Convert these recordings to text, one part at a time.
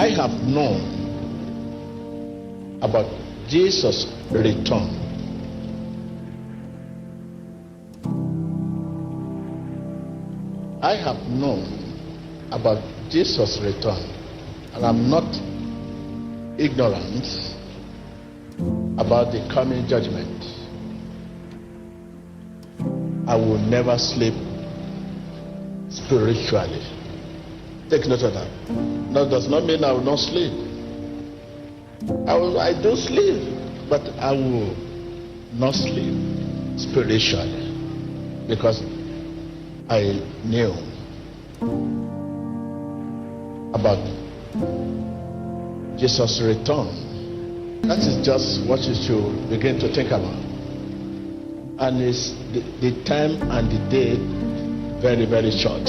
I have known about Jesus' return. I have known about Jesus' return, and I'm not ignorant about the coming judgment. I will never sleep spiritually. Take note of that. That does not mean I will not sleep. I do sleep, but I will not sleep spiritually, because I knew about Jesus' return. That is just what you should begin to think about. And it's the time and the date very, very short.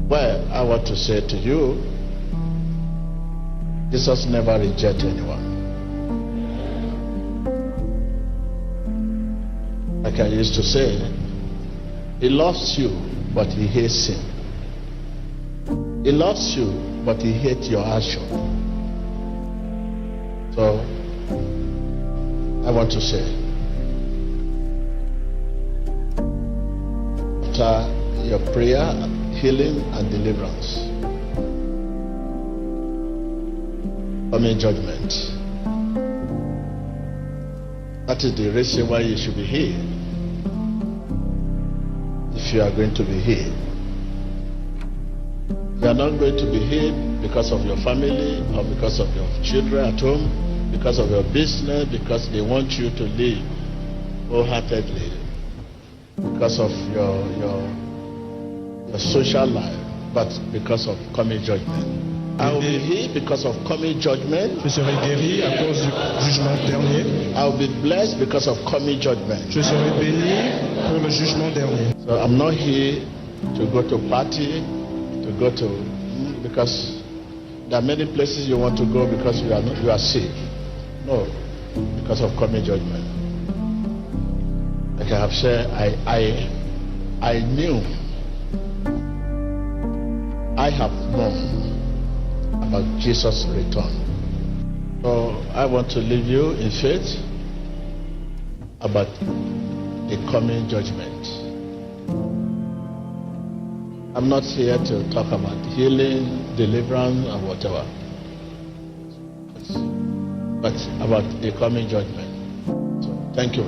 Well, I want to say to you, Jesus never rejects anyone. Like I used to say, he loves you, but he hates sin. He loves you, but he hates your action. So, I want to say, after your prayer, healing and deliverance, coming judgment. That is the reason why you should be healed. If you are going to be healed, you are not going to be healed because of your family or because of your children at home, because of your business, because they want you to live wholeheartedly, because of your social life, but because of coming judgment. I will be healed because of coming judgment. Je serai guéri à cause du jugement dernier. I will be blessed because of coming judgment. Je serai béni pour le jugement dernier. So I'm not here to go to party, to go to, because there are many places you want to go because you are sick. No, because of coming judgment. Like I have said, I knew, I have known about Jesus' return. So I want to leave you in faith about the coming judgment. I'm not here to talk about healing, deliverance, and whatever, but about the coming judgment. So thank you.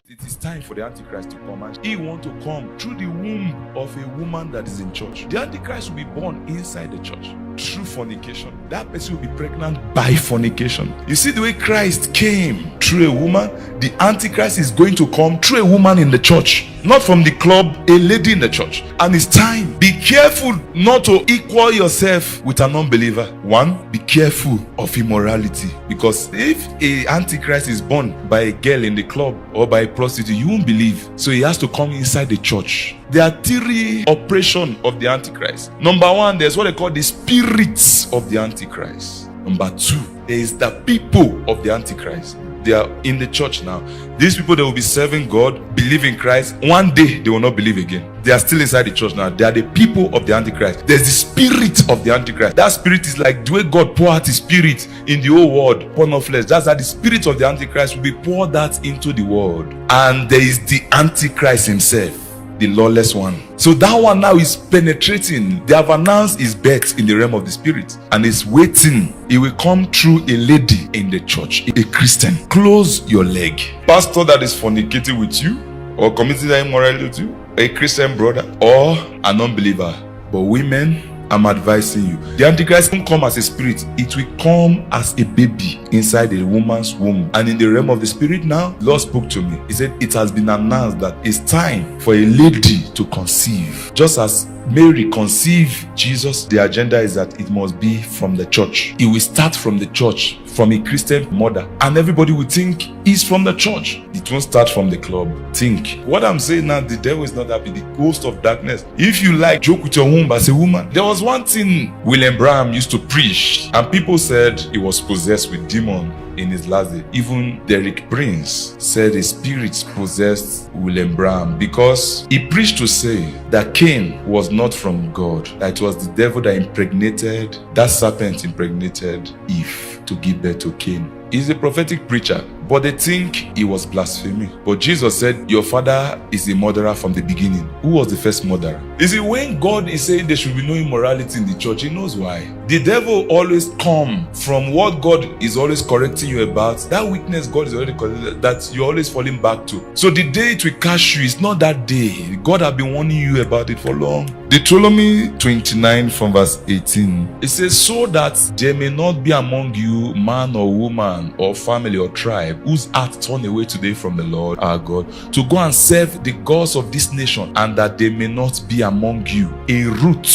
It is time for the Antichrist to come, and he wants to come through the womb of a woman that is in church. The Antichrist will be born inside the church through fornication. That person will be pregnant by fornication. You see the way Christ came through a woman, the Antichrist is going to come through a woman in the church, not from the club, a lady in the church. And it's time. Be careful not to equal yourself with an unbeliever. One, be careful of immorality, because if a Antichrist is born by a girl in the club or by a prostitute, you won't believe. So he has to come inside the church. There are three operations of the Antichrist. Number one, there's what they call the spirits of the Antichrist. Number two, there is the people of the Antichrist. They are in the church now. These people, they will be serving God, believe in Christ. One day, they will not believe again. They are still inside the church now. They are the people of the Antichrist. There's the spirit of the Antichrist. That spirit is like the way God poured out his spirit in the whole world upon all flesh. That's how the spirit of the Antichrist will be poured out into the world. And there is the Antichrist himself, the lawless one. So that one now is penetrating. They have announced his birth in the realm of the spirit, and is waiting. He will come through a lady in the church, a Christian. Close your leg. Pastor that is fornicating with you, or committing immorality with you, a Christian brother, or an unbeliever. But women, I'm advising you, the Antichrist won't come as a spirit. It will come as a baby inside a woman's womb. And in the realm of the spirit now, Lord spoke to me. He said it has been announced that it's time for a lady to conceive. Just as Mary conceived Jesus, the agenda is that it must be from the church. It will start from the church. from a Christian mother, and everybody will think he's from the church. It won't start from the club. Think. What I'm saying now, the devil is not happy. The ghost of darkness. If you like, joke with your womb as a woman. There was one thing William Branham used to preach, and people said he was possessed with demon in his last day. Even Derek Prince said his spirits possessed William Branham because he preached to say that Cain was not from God, that it was the devil that impregnated, that serpent impregnated Eve to give birth to Cain. He's a prophetic preacher, but they think he was blaspheming. But Jesus said, your father is a murderer from the beginning. Who was the first murderer? You see, when God is saying there should be no immorality in the church, he knows why. The devil always come from what God is always correcting you about. That weakness God is already correcting, that you're always falling back to. So the day it will catch you, it's not that day. God has been warning you about it for long. Deuteronomy 29 from verse 18. It says, so that there may not be among you man or woman or family or tribe whose heart turn away today from the Lord our God to go and serve the gods of this nation, and that they may not be among you a root.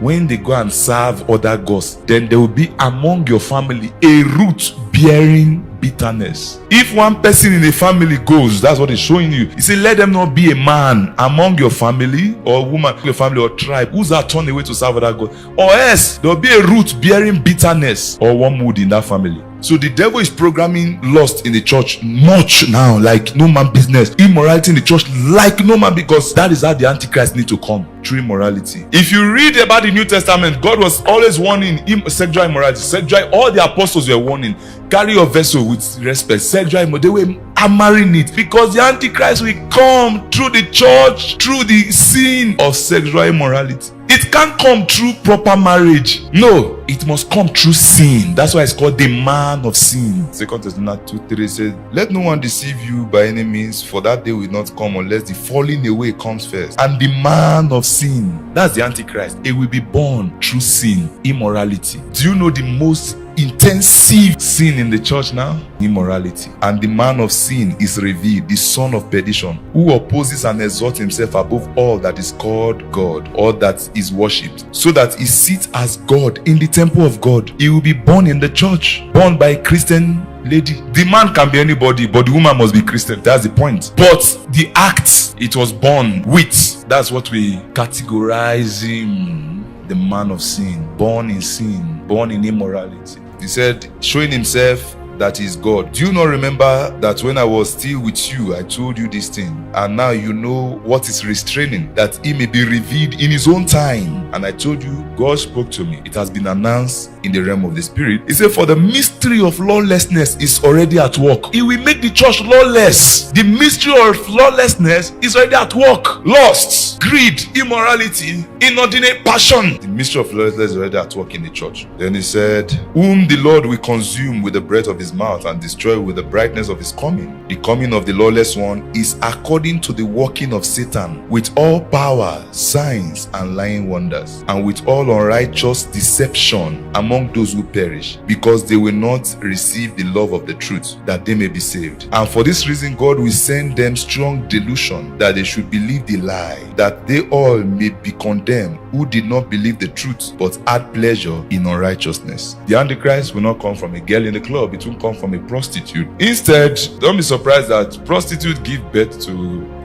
When they go and serve other gods, then there will be among your family a root bearing bitterness. If one person in the family goes, that's what it's showing you. He said, let them not be a man among your family or woman, your family or tribe, who's are turned away to serve other gods, or else there will be a root bearing bitterness or wormwood in that family. So the devil is programming lust in the church much now, like no man business. Immorality in the church like no man, because that is how the Antichrist need to come, through immorality. If you read about the New Testament, God was always warning sexual immorality. Sexual, all the apostles were warning, carry your vessel with respect. Sexual immorality, they were hammering it, because the Antichrist will come through the church, through the sin of sexual immorality. It can't come through proper marriage. No, it must come through sin. That's why it's called the man of sin. 2 Thessalonians 2:3 says, let no one deceive you by any means, for that day will not come unless the falling away comes first. And the man of sin, that's the Antichrist, it will be born through sin, immorality. Do you know the most intensive sin in the church now? Immorality. And the man of sin is revealed, the son of perdition, who opposes and exalts himself above all that is called God or that is worshipped, so that he sits as God in the temple of God. He will be born in the church, born by a Christian lady. The man can be anybody, but the woman must be Christian. That's the point. But the act it was born with, that's what we categorize him. The man of sin, born in sin, born in immorality. He said, showing himself that is God. Do you not remember that when I was still with you, I told you this thing, and now you know what is restraining, that he may be revealed in his own time. And I told you, God spoke to me. It has been announced in the realm of the spirit. He said, for the mystery of lawlessness is already at work. He will make the church lawless. The mystery of lawlessness is already at work. Lust, greed, immorality, inordinate passion. The mystery of lawlessness is already at work in the church. Then he said, whom the Lord will consume with the breath of his mouth and destroy with the brightness of his coming. The coming of the lawless one is according to the working of Satan, with all power, signs, and lying wonders, and with all unrighteous deception among those who perish, because they will not receive the love of the truth, that they may be saved. And for this reason God will send them strong delusion, that they should believe the lie, that they all may be condemned who did not believe the truth, but had pleasure in unrighteousness. The Antichrist will not come from a girl in the club. It will come from a prostitute. Instead, don't be surprised that prostitutes give birth to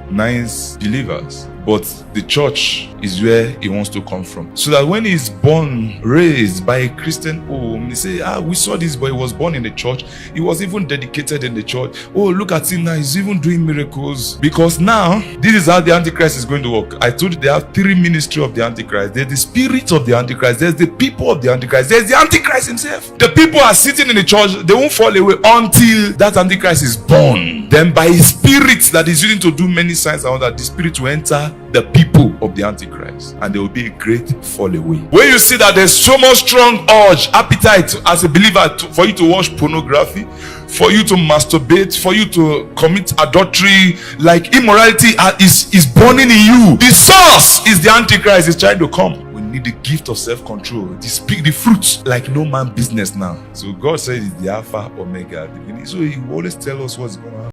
nice believers, but the church is where he wants to come from. So that when he's born, raised by a Christian home, they say, we saw this boy, he was born in the church, he was even dedicated in the church. Oh, look at him now, he's even doing miracles. Because now, this is how the Antichrist is going to work. I told you there are three ministries of the Antichrist. There's the spirit of the Antichrist, there's the people of the Antichrist, there's the Antichrist himself. The people are sitting in the church, they won't fall away until that Antichrist is born. Then by his spirit that is using to do many signs and all that, the spirit will enter the people of the Antichrist, and there will be a great fall away. When you see that there's so much strong urge, appetite as a believer for you to watch pornography, for you to masturbate, for you to commit adultery, like immorality is burning in you. The source is the Antichrist is trying to come. We need the gift of self-control, the fruit like no man business now. So God said it's the Alpha, Omega, the beginning. So he will always tell us what's going on.